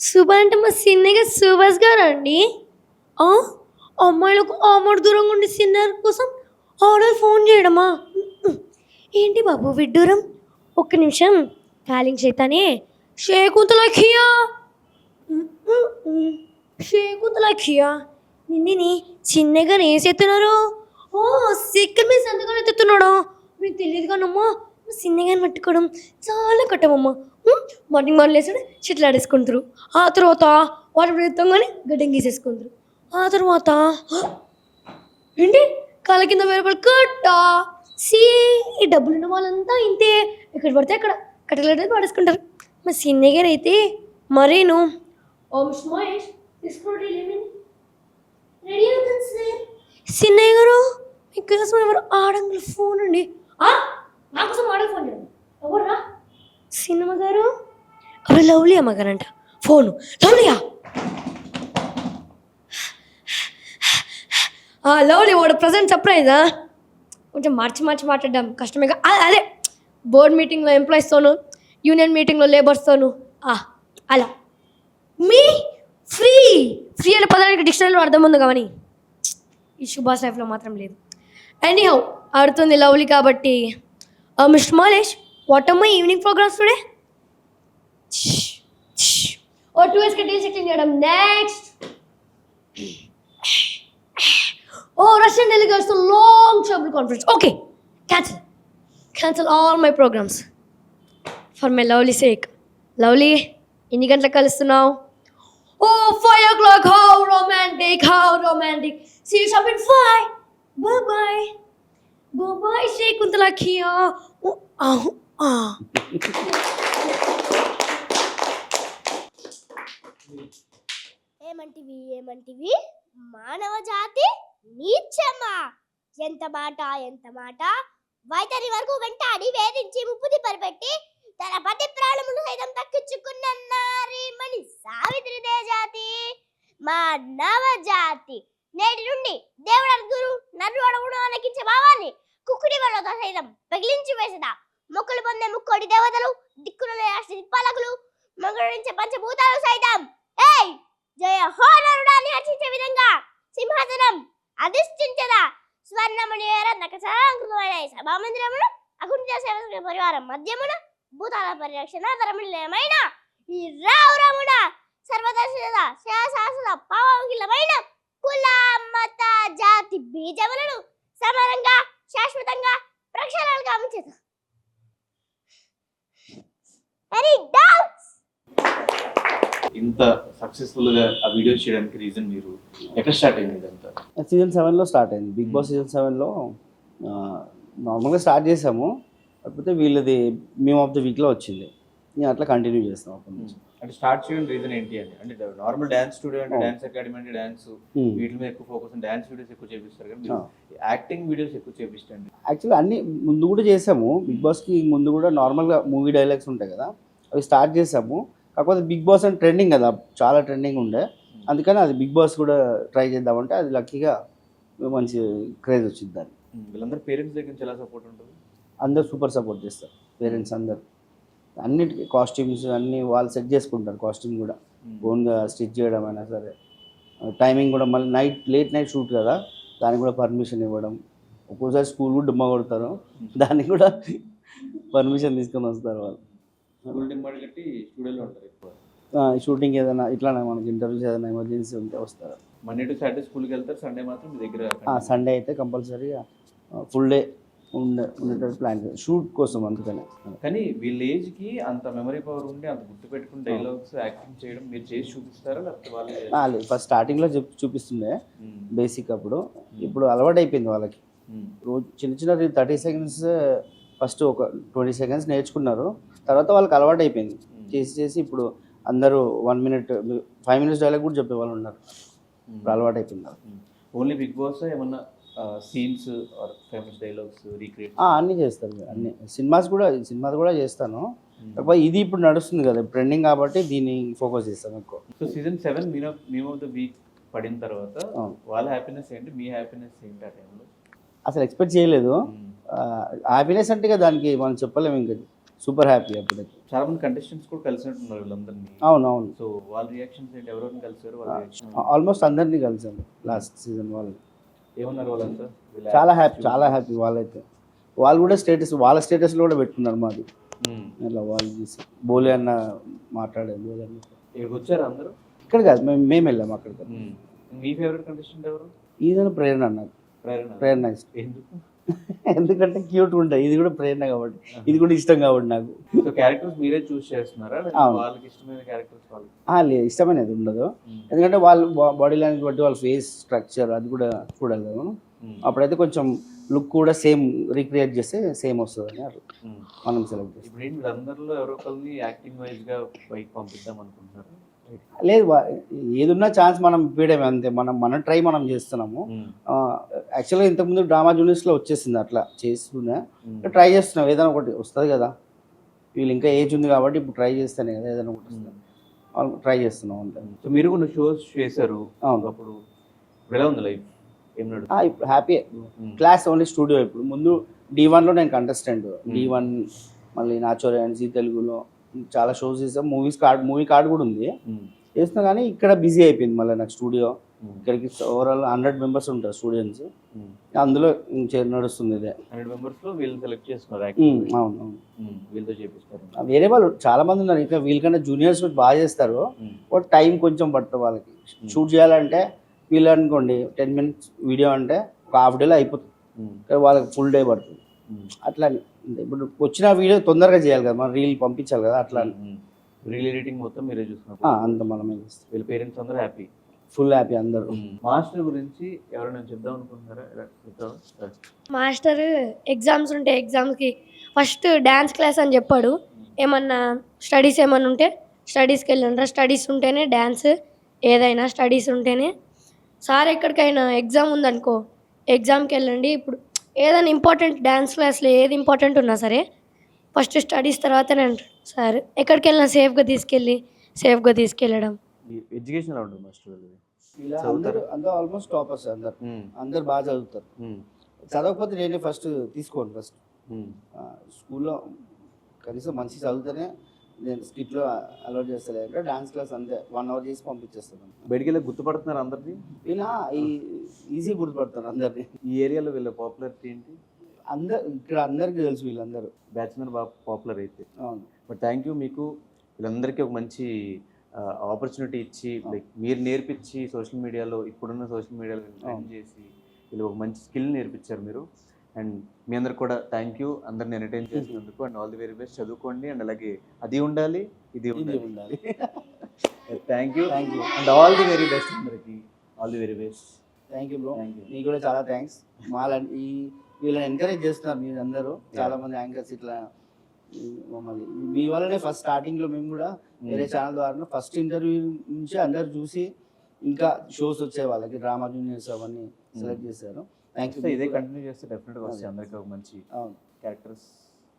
Super అంటే మా సిన్నగా సుభాష్ గారు అండి. ఆ! అమ్మాయిలకు ఆమడ దూరంగా ఉండే సిన్నర్ కోసం ఆర్డర్ ఫోన్ చేయడమా? ఏంటి బాబు విడ్డూరం? ఒక్క నిమిషం కాలింగ్ చేతానే. శకుంతల ఖియా శకుంతల ఖియా నిన్నిని చిన్నగా వేసెత్తున్నారు. ఓ సిక్కర్ మీద సంతకాలు ఎత్తుతున్నాడా? మీకు తెలియదు కానమ్మా సిన్నగాని పట్టుకోవడం చాలా కట్టమమ్మా. మార్నింగ్ మార్నింగ్ లేసాడు చెట్లు ఆడేసుకుంటారు. ఆ తర్వాత వాటర్ ప్రయత్నంగానే గడ్డం గీసేసుకుంటారు. ఆ తర్వాత ఏంటి కాళ్ళ కింద వేరపడి కట్ట సీ ఈ డబ్బులు ఉన్న వాళ్ళంతా ఇంతే ఎక్కడ పడితే అక్కడ కట్టలు పాడేసుకుంటారు. మా సిన్నయ్య గారు అయితే మరేను ఓం మహేష్ తీసుకోండి రెడీ అవుతుంది సార్. సిన్నయ్య గారు మీకోసం ఎవరు ఆడంగుల ఫోన్ అండి. నాకోసం ఆడలు ఫోన్ చేయండి ఎవర్రా? సినిమా గారు ఎవరు లవ్లీ అమ్మగారంట ఫోను. లవ్లీయా? లవ్లీ వాడు ప్రజెంట్ సర్ప్రైజా? కొంచెం మార్చి మాట్లాడడం కష్టమే. అదే బోర్డ్ మీటింగ్లో ఎంప్లాయీస్తోను, యూనియన్ మీటింగ్లో లేబర్స్తోను అలా. మీ ఫ్రీ ఫ్రీ అనే పదానికి డిక్షనరీలో అర్థం ఉంది కానీ ఈ సుభాష్ లైఫ్లో మాత్రం లేదు. ఎనీహౌ ఆడుతుంది లవ్లీ కాబట్టి. Mister Malesh, what are my evening programmes today? ఓ 2 hours డీల్ సెటిల్ చేయడం. Next Russian delegates to long travel conference. Okay, cancel all my programs for my lovely sake. Lovely, ఎన్ని గంటలకు కలుస్తున్నావు? 5 o'clock. How romantic. See you up in 5. Bye Shekuntala Khia. ఏమంటివి మానవ జాతి నీచమా? ఎంత మాట వైతరి వరకు వెంటాడి వేధించి ముప్పుది పరిపెట్టి తన పతి ప్రాణములు సైతం తక్కించుకున్న నారీమణి సావిత్రిదే జాతి మానవ జాతి. నేటి నుండి దేవుడు అడుగురు నన్ను అడుగుడు అలకించే భావాన్ని కుక్కుడి వలతో సైతం పగిలించి వేసదా. మొక్కులు పొందే ముక్కోడి దేవతలు, దిక్కులలో దిక్పాలకులు, మంగళించే పంచభూతాలు సైతం ఏయ్ జయ హో నరుడాన్ని హర్షించే విధంగా సింహాసనం అధిష్ఠించదా. స్వర్ణమణి నకసాంకృతమైన సభామందిరమును అకుంఠిత సేవ పరివారం మధ్యమున భూతాల పరిరక్షణ ధర్మమైన ఈ రావురాముడ సర్వదర్శన శాసన పావకిలమైన కుల మత జాతి బీజములను సమానంగా శాశ్వతంగా ప్రక్షాళన గావించదు. Any doubts? ఇంత సక్సెస్ఫుల్ గా ఆ వీడియోస్ చేయడానికి రీజన్ మీరు ఎక్కడ స్టార్ట్ అయింది ఇదంతా? సీజన్ 7లో స్టార్ట్ అయింది. బిగ్ బాస్ సీజన్ 7లో నార్మల్గా స్టార్ట్ చేసాము. కాకపోతే వీళ్ళది మేము ఆఫ్ ద వీక్లో వచ్చింది. నేను అట్లా కంటిన్యూ చేస్తాం అప్పటి నుంచి. అంటే స్టార్ట్ చేయడం రీజన్ ఏంటి అని అంటే నార్మల్ డాన్స్ స్టూడియో అంటే డాన్స్ అకాడమీ అంటే డాన్స్ వీటి మీద ఎక్కువ ఫోకస్, డాన్స్ వీడియోస్ ఎక్కువ చేపిస్తారు కానీ యాక్టింగ్ వీడియోస్ ఎక్కువ చేపిస్తండి. యాక్చువల్లీ అన్ని ముందు కూడా చేసాము. బిగ్ బాస్కి ముందు కూడా నార్మల్గా మూవీ డైలాగ్స్ ఉంటాయి కదా, అవి స్టార్ట్ చేసాము. కాకపోతే బిగ్ బాస్ అని ట్రెండింగ్ కదా, చాలా ట్రెండింగ్ ఉండే. అందుకని అది బిగ్ బాస్ కూడా ట్రై చేద్దామంటే అది లక్కీగా మంచి క్రేజ్ వచ్చింది దాన్ని. వీళ్ళందరూ పేరెంట్స్ దగ్గర నుంచి ఎలా సపోర్ట్ ఉంటుంది? అందరు సూపర్ సపోర్ట్ చేస్తారు పేరెంట్స్ అందరు. అన్నిటికీ కాస్ట్యూమ్స్ అన్నీ వాళ్ళు సెట్ చేసుకుంటారు. కాస్ట్యూమ్ కూడా ఓన్గా స్టిచ్ చేయడం అయినా సరే, టైమింగ్ కూడా మళ్ళీ లేట్ నైట్ షూట్ కదా, దానికి కూడా పర్మిషన్ ఇవ్వడం. ఒక్కోసారి స్కూల్ కూడా డుమ్మ కొడతారు, దానికి కూడా పర్మిషన్ తీసుకొని వస్తారు వాళ్ళు. షూటింగ్ ఏదైనా ఇట్లానే మనకి ఇంటర్వ్యూస్ ఏదైనా ఎమర్జెన్సీ ఉంటే వస్తారు. మండే టు సాటర్డే స్కూల్కి వెళ్తారు, సండే మాత్రం మీ దగ్గర. సండే అయితే కంపల్సరీగా ఫుల్ డే ఉండేటట్టు ప్లాన్ చేస్తారు షూట్ కోసం. అందుకనే కానీ వీళ్ళ ఏజ్కి అంత మెమరీ పవర్ ఉండి అంత గుర్తు పెట్టుకుని డైలాగ్స్ యాక్టింగ్ చేయడం మీరు చేసి చూపిస్తారా లేకపోతే వాళ్ళు? ఫస్ట్ స్టార్టింగ్లో చూపిస్తుండే బేసిక్. ఇప్పుడు అలవాటు అయిపోయింది వాళ్ళకి. రోజు చిన్న 30 seconds ఫస్ట్ ఒక 20 seconds నేర్చుకున్నారు. తర్వాత వాళ్ళకి అలవాటు అయిపోయింది చేసి ఇప్పుడు అందరూ 1 minute 5 minutes డైలాగ్ కూడా చెప్పేవాళ్ళు ఉన్నారు. ఇప్పుడు అలవాటు అయిపోయింది. ఓన్లీ బిగ్ బాస్ ఏమన్నా scenes or famous dialogues recreate అన్నీ చేస్తారు. అన్ని సినిమాస్ కూడా చేస్తాను. కాకపోతే ఇది ఇప్పుడు నడుస్తుంది కదా, ట్రెండింగ్ కాబట్టి దీన్ని ఫోకస్ చేస్తాను ఎక్కువ. So season 7 meme of the week పడిన తర్వాత వాళ్ళ హ్యాపీనెస్ ఏంటి, మీ హ్యాపీనెస్ ఏంటి ఆ టైంలో? అసలు ఎక్స్పెక్ట్ చేయలేదు. హ్యాపీనెస్ అంటే దానికి మనం చెప్పలేము. ఇంకా సూపర్ హ్యాపీ అప్పుడైతే. చాలా మంది కంటెస్టెంట్స్ కూడా కలిసినట్టున్నారు వీళ్ళందరినీ. అవును. సో వాళ్ళ రియాక్షన్స్ ఏంటి? ఎవరెవరిని కలిసారు? వాళ్ళ రియాక్షన్ ఆల్మోస్ట్ అందరినీ కలిసాను లాస్ట్ సీజన్ వాళ్ళు. ఏమన్నారు వాళ్ళంతా? చాలా హ్యాపీ వాళ్ళైతే. వాళ్ళు కూడా వాళ్ళ స్టేటస్లో కూడా పెట్టుకున్నారు మాది. అట్లా వాళ్ళు చూసి బోలే అన్న మాట్లాడారు. బోలే అన్న ఇక్కడికి వచ్చారు అందరూ? ఇక్కడ కాదు, మేము వెళ్ళాము అక్కడికి. మీ ఫేవరెట్ కంటెస్టెంట్ ఎవరు? ఈయన ప్రేరణ అన్నారు. ప్రేరణ ఇష్టం. ఎందుకు? ఎందుకంటే క్యూట్ ఉంటాయి. ఇది కూడా ప్రేరణ కాబట్టి, ఇది కూడా ఇష్టం కాబట్టి నాకు. సో క్యారెక్టర్స్ మీరే చూస్ చేస్తున్నారా? అవును. వాళ్ళకి ఇష్టమైన క్యారెక్టర్స్ వాళ్ళు? లేదు, ఇష్టమైనది ఉండదు. ఎందుకంటే వాళ్ళు బాడీ లాంగ్వేజ్ బట్టి వాళ్ళ ఫేస్ స్ట్రక్చర్ అది కూడా చూడాలి కదా మనం. అప్పుడైతే కొంచెం లుక్ కూడా సేమ్ రీక్రియేట్ చేస్తే సేమ్ వస్తుంది అని అట్లా మనం సెలెక్ట్ చేస్తాం. ఇప్పుడు ఏంటి వీళ్ళందరిలో ఎవరో ఒకరిని యాక్టింగ్ వైజ్ గా బయట పంపిద్దాం అనుకుంటున్నారు? లేదు, ఏదున్నా ఛాన్స్ మనం ఇవ్వడమే అంతే. మన ట్రై మనం చేస్తున్నాము. యాక్చువల్గా ఇంతకుముందు డ్రామా జూనియర్స్లో వచ్చేసింది, అట్లా చేస్తున్నా ట్రై చేస్తున్నాం. ఏదైనా ఒకటి వస్తుంది కదా, వీళ్ళు ఇంకా ఏజ్ ఉంది కాబట్టి ఇప్పుడు ట్రై చేస్తానే కదా ఏదైనా ఒకటి వస్తుంది. ట్రై చేస్తున్నాం అంతే. సో మీరు కొన్ని షోస్ చేశారు. అవును. అప్పుడు ఎలా ఉంది లైఫ్? ఏం నడుస్తుంది? ఇప్పుడు హ్యాపీ. Class only studio. ఇప్పుడు ముందు D1లో నేను కంటెస్టెంట్, D1 మళ్ళీ నాచోరే అండ్ జీ తెలుగులో చాలా షోస్ చేసాం. మూవీ కార్డ్ కూడా ఉంది చేస్తున్నా, కానీ ఇక్కడ బిజీ అయిపోయింది మళ్ళీ నాకు స్టూడియో. ఇక్కడికి ఓవరాల్ 100 మెంబర్స్ ఉంటారు స్టూడెంట్స్, అందులో నడుస్తుంది ఇదే. 100 మెంబర్స్ లో వీళ్ళని సెలెక్ట్ చేసుకున్నారు. అవును. వీళ్ళతో చేపిస్తారు. వేరే వాళ్ళు చాలా మంది ఉన్నారు ఇంకా వీళ్ళకన్నా జూనియర్స్ బాగా చేస్తారు. బట్ టైం కొంచెం పడుతుంది వాళ్ళకి. షూట్ చేయాలంటే వీళ్ళు అనుకోండి 10 minutes వీడియో అంటే ఒక హాఫ్ డేలో అయిపోతుంది, వాళ్ళకి ఫుల్ డే పడుతుంది. అట్లా ఇప్పుడు వచ్చిన వీడియో తొందరగా చేయాలి కదా, మనం రీల్ పంపించాలి కదా, అట్లా రీల్ ఎడిటింగ్ మొత్తం మీరే చూసుకున్నారు? అంత మనమే చేస్తాం. వీళ్ళ పేరెంట్స్ అందరూ హ్యాపీ? ఫుల్ హ్యాపీ అందరూ. మాస్టర్ గురించి ఎవరైనా చెప్దాం అనుకుంటున్నారా? మాస్టర్ ఎగ్జామ్స్ ఉంటే ఎగ్జామ్స్కి ఫస్ట్ డ్యాన్స్ క్లాస్ అని చెప్పాడు. ఏమన్నా స్టడీస్ ఏమన్నా ఉంటే స్టడీస్కి వెళ్ళండి, స్టడీస్ ఉంటేనే డ్యాన్స్, ఏదైనా స్టడీస్ ఉంటేనే. సార్ ఎక్కడికైనా ఎగ్జామ్ ఉందనుకో ఎగ్జామ్కి వెళ్ళండి. ఇప్పుడు ఏదైనా ఇంపార్టెంట్ డ్యాన్స్ క్లాస్లో ఏది ఇంపార్టెంట్ ఉన్నా సరే ఫస్ట్ స్టడీస్ తర్వాతనే అంటాడు సార్. ఎక్కడికి వెళ్ళినా సేఫ్గా తీసుకెళ్ళడం. ఎడ్యుకేషన్ ఎలా ఉంటుంది మాస్టర్? అందరూ ఆల్మోస్ట్ టాపర్స్. అందరు బాగా చదువుతారు. చదవకపోతే నేనే ఫస్ట్ తీసుకోండి. ఫస్ట్ స్కూల్లో కనీసం మంచి చదివితేనే నేను స్కిట్లో అలౌట్ చేస్తాను. అంటే డాన్స్ క్లాస్ అంతే 1 hour చేసి పంపించేస్తాను. బయటికి వెళ్ళి గుర్తుపడుతున్నారు అందరినీ? ఇలా ఈజీ గుర్తుపడతారు అందరినీ. ఈ ఏరియాలో వీళ్ళ పాపులారిటీ ఏంటి? ఇక్కడ అందరికీ తెలుసు వీళ్ళందరూ. బ్యాట్స్మెన్ బాగా పాపులర్ అయితే. అవును. బట్ థ్యాంక్ యూ, మీకు వీళ్ళందరికీ ఒక మంచి ఆపర్చునిటీ ఇచ్చి లైక్ మీరు నేర్పించి సోషల్ మీడియాలో ఇప్పుడున్న సోషల్ మీడియాలో ట్రైన్ చేసి వీళ్ళు ఒక మంచి స్కిల్ నేర్పించారు మీరు. అండ్ మీ అందరికి కూడా థ్యాంక్ యూ, అందరిని ఎంటర్టైన్ చేసినందుకు. And all the very best. చదువుకోండి అండ్ అలాగే అది ఉండాలి ఇది ఉండాలి. Thank you and all the very best అందరికి. All the very best. Thank you bro. మీకు కూడా చాలా థ్యాంక్స్. వీళ్ళని ఎంకరేజ్ చేస్తున్నారు మీరు అందరూ. చాలా మంది యాంకర్స్ ఇట్లా మమ్మల్ని మీ వల్లనే ఫస్ట్ స్టార్టింగ్లో మేము కూడా వేరే ఛానల్ ద్వారా ఫస్ట్ ఇంటర్వ్యూ నుంచి అందరు చూసి ఇంకా షోస్ వచ్చే వాళ్ళకి డ్రామా జూనియర్స్ అవన్నీ సెలెక్ట్ చేశారు. Thank you. ఇదే కంటిన్యూ చేస్తే డెఫినెట్గా వస్తాయి అందరికీ ఒక మంచి క్యారెక్టర్స్.